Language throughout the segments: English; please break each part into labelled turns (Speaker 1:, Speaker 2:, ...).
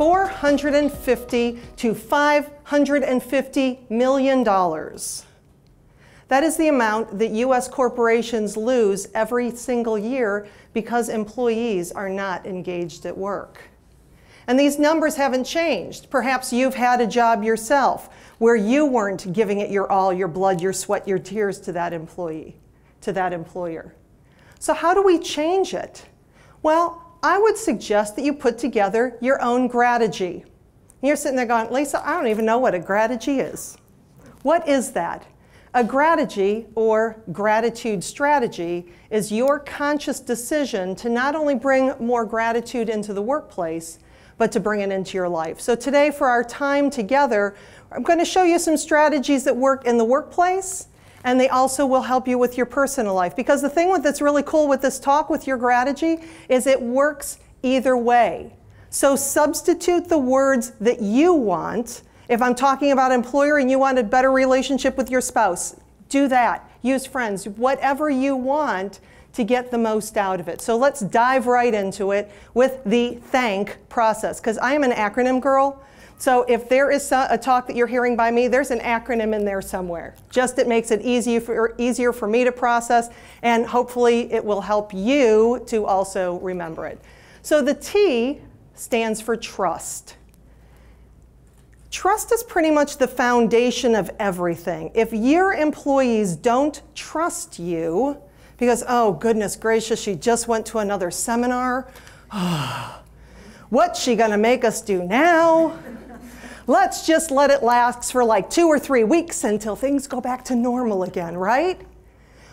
Speaker 1: $450 to $550 million. That is the amount that US corporations lose every single year because employees are not engaged at work. And these numbers haven't changed. Perhaps you've had a job yourself where you weren't giving it your all, your blood, your sweat, your tears to that employee, to that employer. So how do we change it? Well, I would suggest that you put together your own Grategy. And you're sitting there going, Lisa, I don't even know what a Grategy is. What is that? A Grategy, or gratitude strategy, is your conscious decision to not only bring more gratitude into the workplace, but to bring it into your life. So today, for our time together, I'm going to show you some strategies that work in the workplace, and they also will help you with your personal life. Because the thing that's really cool with this talk with your Grategy is it works either way. So substitute the words that you want. If I'm talking about employer and you want a better relationship with your spouse, do that. Use friends, whatever you want to get the most out of it. So let's dive right into it with the thank process, because I am an acronym girl. So if there is a talk that you're hearing by me, there's an acronym in there somewhere. Just it makes it easier for me to process, and hopefully it will help you to also remember it. So the T stands for trust. Trust is pretty much the foundation of everything. If your employees don't trust you, because, oh, goodness gracious, she just went to another seminar. What's she gonna make us do now? Let's just let it last for like 2 or 3 weeks until things go back to normal again, right?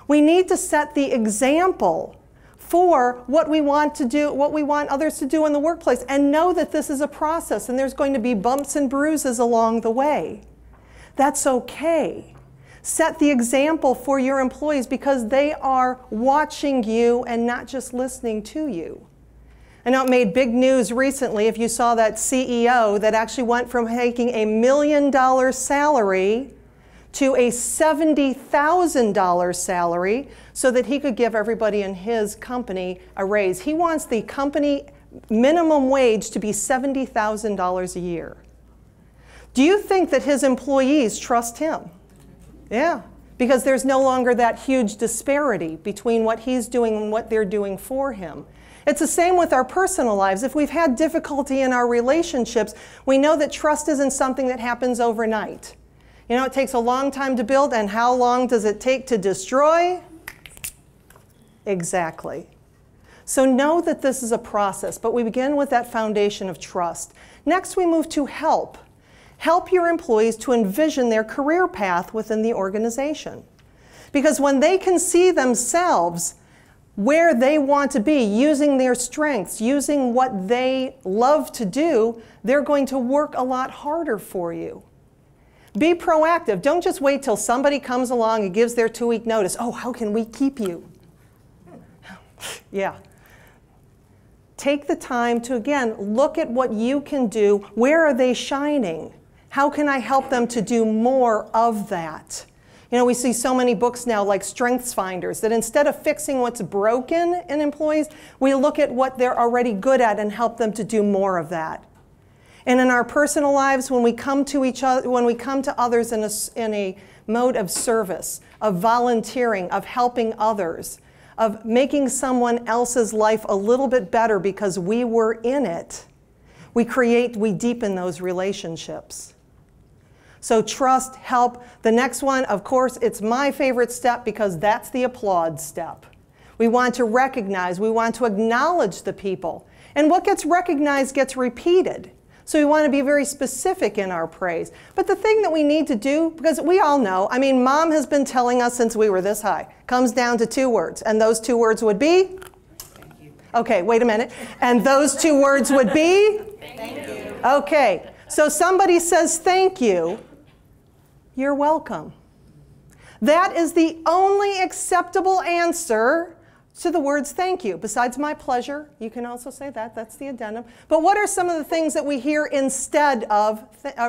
Speaker 1: We need to set the example for what we want to do, what we want others to do in the workplace, and know that this is a process and there's going to be bumps and bruises along the way. That's okay. Set the example for your employees because they are watching you and not just listening to you. I know it made big news recently if you saw that CEO that actually went from making a $1 million salary to a $70,000 salary so that he could give everybody in his company a raise. He wants the company minimum wage to be $70,000 a year. Do you think that his employees trust him? Yeah, because there's no longer that huge disparity between what he's doing and what they're doing for him. It's the same with our personal lives. If we've had difficulty in our relationships, we know that trust isn't something that happens overnight. You know, it takes a long time to build, and how long does it take to destroy? Exactly. So know that this is a process, but we begin with that foundation of trust. Next, we move to help. Help your employees to envision their career path within the organization. Because when they can see themselves where they want to be, using their strengths, using what they love to do, they're going to work a lot harder for you. Be proactive. Don't just wait till somebody comes along and gives their 2-week notice. Oh, how can we keep you? Yeah. Take the time to, again, look at what you can do. Where are they shining? How can I help them to do more of that? You know, we see so many books now like Strengths Finders that instead of fixing what's broken in employees, we look at what they're already good at and help them to do more of that. And in our personal lives, when we come to each other, when we come to others in a mode of service, of volunteering, of helping others, of making someone else's life a little bit better because we were in it, we deepen those relationships. So trust, help. The next one, of course, it's my favorite step because that's the applaud step. We want to recognize, we want to acknowledge the people. And what gets recognized gets repeated. So we want to be very specific in our praise. But the thing that we need to do, because we all know, I mean, Mom has been telling us since we were this high, comes down to 2 words. And those 2 words would be? Thank you. Okay, wait a minute. And those 2 words would be? Thank you. Okay, so somebody says thank you, you're welcome. That is the only acceptable answer to the words thank you. Besides my pleasure, you can also say that, that's the addendum. But what are some of the things that we hear instead of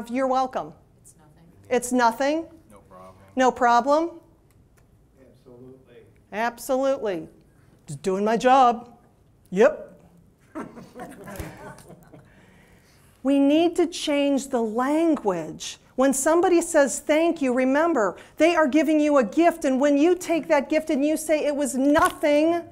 Speaker 1: you're welcome? It's nothing. It's nothing?
Speaker 2: No problem.
Speaker 1: No problem?
Speaker 2: Absolutely.
Speaker 1: Absolutely. Just doing my job. Yep. We need to change the language. When somebody says thank you, remember, they are giving you a gift, and when you take that gift and you say it was nothing,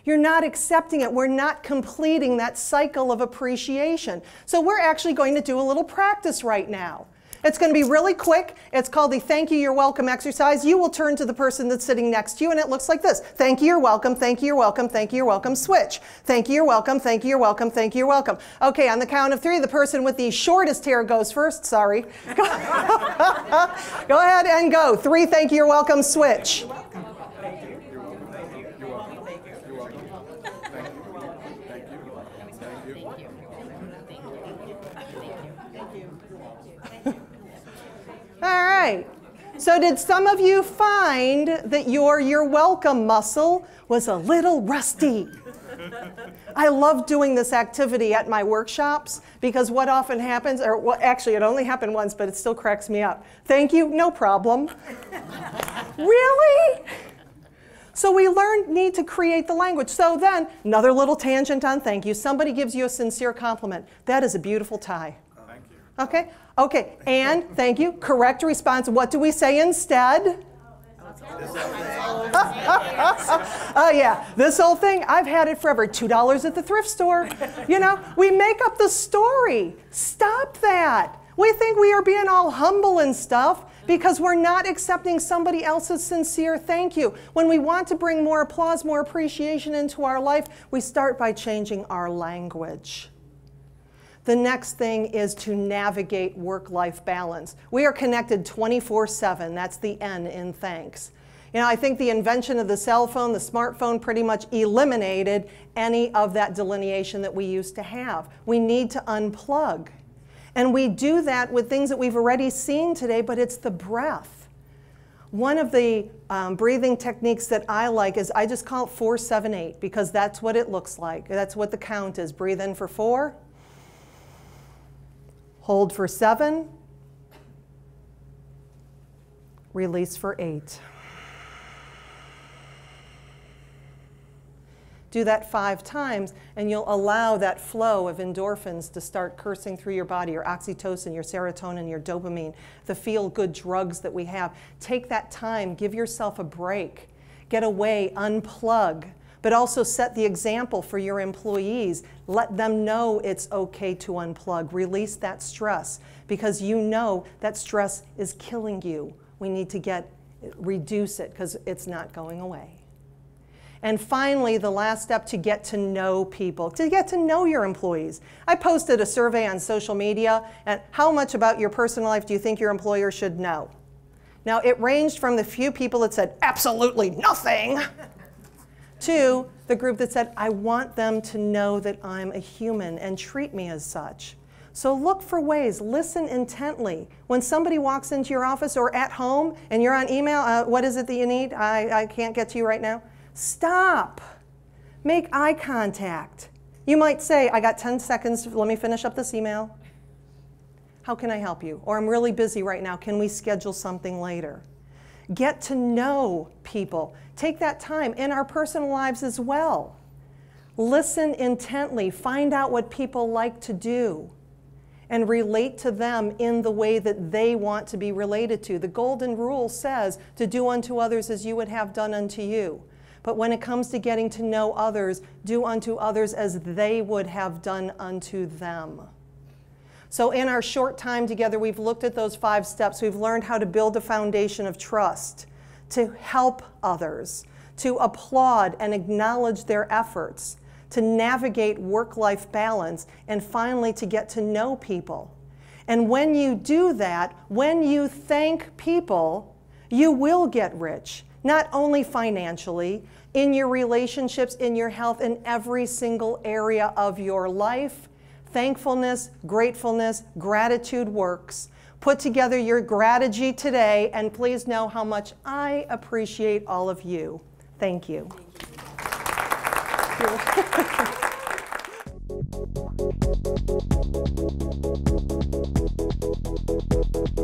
Speaker 1: you're not accepting it. We're not completing that cycle of appreciation. So we're actually going to do a little practice right now. It's going to be really quick. It's called the thank you, you're welcome exercise. You will turn to the person that's sitting next to you, and it looks like this. Thank you, you're welcome, thank you, you're welcome, thank you, you're welcome, switch. Thank you, you're welcome, thank you, you're welcome, thank you, you're welcome. Okay, on the count of 3, the person with the shortest hair goes first. Sorry. Go ahead and go. 3, thank you, you're welcome, switch. All right, so did some of you find that your you're welcome muscle was a little rusty? I love doing this activity at my workshops because what often happens, or well, actually it only happened once, but it still cracks me up. Thank you, no problem. Really? So we need to create the language. So then, another little tangent on thank you. Somebody gives you a sincere compliment. That is a beautiful tie.
Speaker 2: Thank you.
Speaker 1: Okay? Okay, and thank you. Correct response. What do we say instead? Oh yeah, this whole thing, I've had it forever. $2 at the thrift store. You know, we make up the story. Stop that. We think we are being all humble and stuff because we're not accepting somebody else's sincere thank you. When we want to bring more applause, more appreciation into our life, we start by changing our language. The next thing is to navigate work-life balance. We are connected 24/7. That's the N in thanks. You know, I think the invention of the cell phone, the smartphone, pretty much eliminated any of that delineation that we used to have. We need to unplug. And we do that with things that we've already seen today, but it's the breath. One of the breathing techniques that I like is I just call it 4-7-8 because that's what it looks like. That's what the count is. Breathe in for 4. Hold for 7, release for 8. Do that 5 times, and you'll allow that flow of endorphins to start coursing through your body, your oxytocin, your serotonin, your dopamine, the feel-good drugs that we have. Take that time, give yourself a break, get away, unplug. But also set the example for your employees. Let them know it's okay to unplug. Release that stress because you know that stress is killing you. We need to reduce it because it's not going away. And finally, the last step, to get to know people, to get to know your employees. I posted a survey on social media, and how much about your personal life do you think your employer should know? Now, it ranged from the few people that said, absolutely nothing, to the group that said, I want them to know that I'm a human and treat me as such. So look for ways, listen intently. When somebody walks into your office or at home and you're on email, what is it that you need? I can't get to you right now. Stop. Make eye contact. You might say, I got 10 seconds, let me finish up this email. How can I help you? Or I'm really busy right now, can we schedule something later? Get to know people. Take that time in our personal lives as well. Listen intently. Find out what people like to do and relate to them in the way that they want to be related to. The golden rule says to do unto others as you would have done unto you. But when it comes to getting to know others, do unto others as they would have done unto them. So in our short time together, we've looked at those 5 steps. We've learned how to build a foundation of trust, to help others, to applaud and acknowledge their efforts, to navigate work-life balance, and finally to get to know people. And when you do that, when you thank people, you will get rich, not only financially, in your relationships, in your health, in every single area of your life. Thankfulness, gratefulness, gratitude works. Put together your Grategy today, and please know how much I appreciate all of you. Thank you. Thank you.